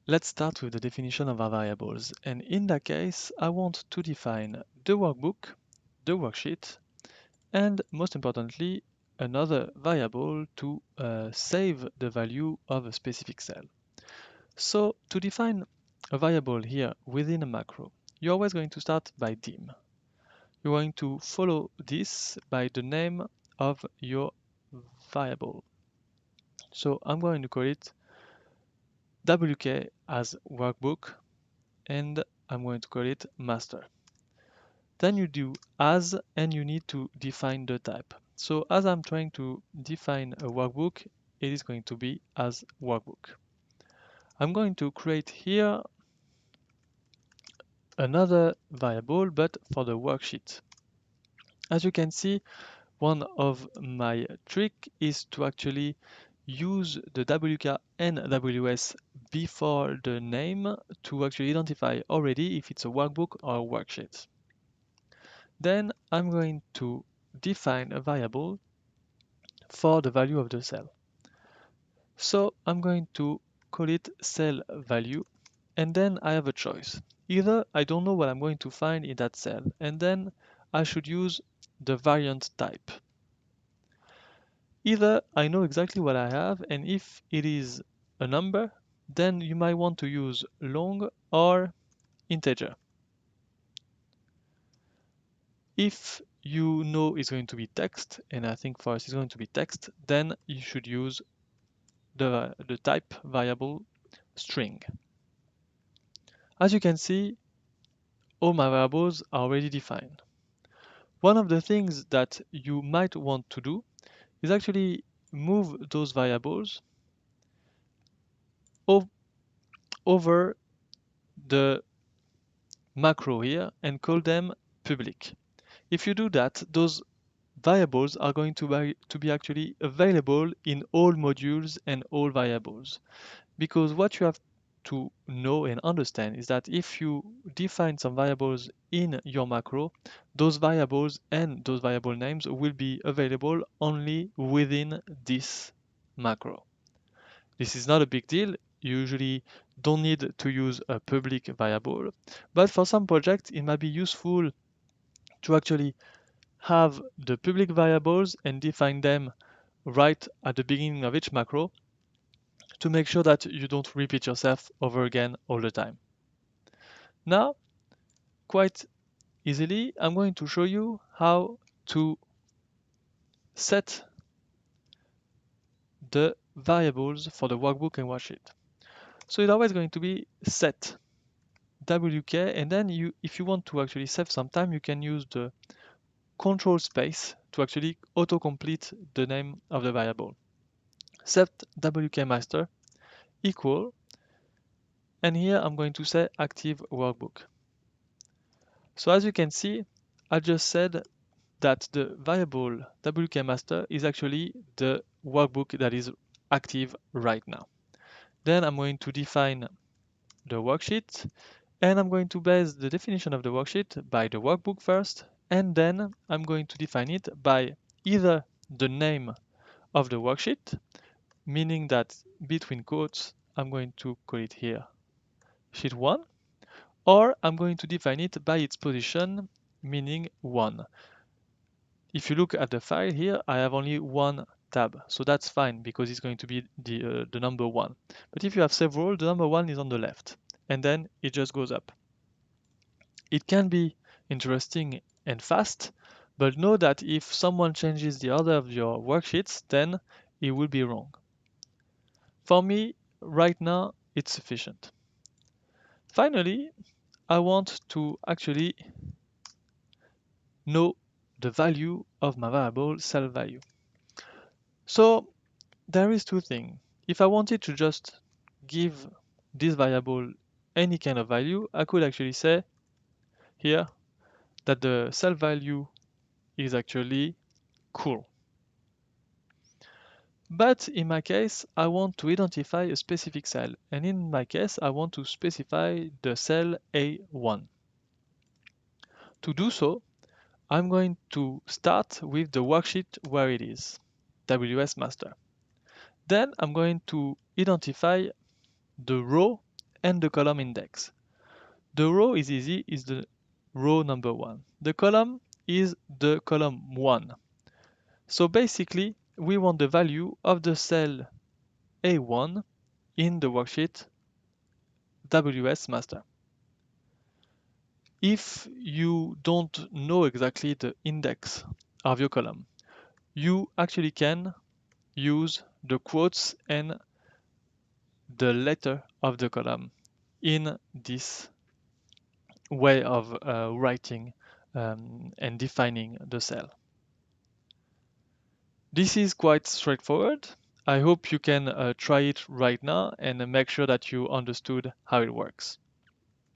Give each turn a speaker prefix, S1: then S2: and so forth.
S1: Let's start with the definition of our variables. And in that case, I want to define the workbook, the worksheet, and most importantly, another variable to save the value of a specific cell. So to define a variable here within a macro, you're always going to start by dim. You're going to follow this by the name of your variable. So I'm going to call it WK as workbook, and I'm going to call it master. Then you do as, and you need to define the type. So as I'm trying to define a workbook, it is going to be as workbook. I'm going to create here another variable, but for the worksheet. As you can see, one of my trick is to actually use the WK and WS before the name to actually identify already if it's a workbook or a worksheet. Then I'm going to define a variable for the value of the cell. So I'm going to call it cell value, and then I have a choice. Either I don't know what I'm going to find in that cell, and then I should use the variant type. Either I know exactly what I have, and if it is a number, then you might want to use long or integer. If you know it's going to be text, and I think for us it's going to be text, then you should use the type variable string. As you can see, all my variables are already defined. One of the things that you might want to do is actually move those variables over the macro here and call them public. If you do that, those variables are going to be actually available in all modules and all variables. Because what you have to know and understand is that if you define some variables in your macro, those variables and those variable names will be available only within this macro. This is not a big deal. You usually don't need to use a public variable, but for some projects, it might be useful to actually have the public variables and define them right at the beginning of each macro to make sure that you don't repeat yourself over again all the time. Now, quite easily, I'm going to show you how to set the variables for the workbook and worksheet. So it's always going to be set WK, and then if you want to actually save some time, you can use the control space to actually autocomplete the name of the variable. Set WK master equal, and here I'm going to say active workbook. So as you can see, I just said that the variable wkmaster is actually the workbook that is active right now. Then I'm going to define the worksheet, and I'm going to base the definition of the worksheet by the workbook first, and then I'm going to define it by either the name of the worksheet, meaning that between quotes, I'm going to call it here sheet 1, or I'm going to define it by its position, meaning 1. If you look at the file here, I have only one tab, so that's fine because it's going to be the number 1. But if you have several, the number 1 is on the left, and then it just goes up. It can be interesting and fast, but know that if someone changes the order of your worksheets, then it will be wrong. For me, right now, it's sufficient. Finally, I want to actually know the value of my variable cell value. So there is two things. If I wanted to just give this variable any kind of value, I could actually say here that the cell value is actually cool. But in my case, I want to identify a specific cell. And in my case, I want to specify the cell A1. To do so, I'm going to start with the worksheet where it is, WS master. Then I'm going to identify the row and the column index. The row is easy, is the row number 1. The column is the column 1. So basically, we want the value of the cell A1 in the worksheet WS master. If you don't know exactly the index of your column, you actually can use the quotes and the letter of the column in this way of writing and defining the cell. This is quite straightforward. I hope you can try it right now and make sure that you understood how it works.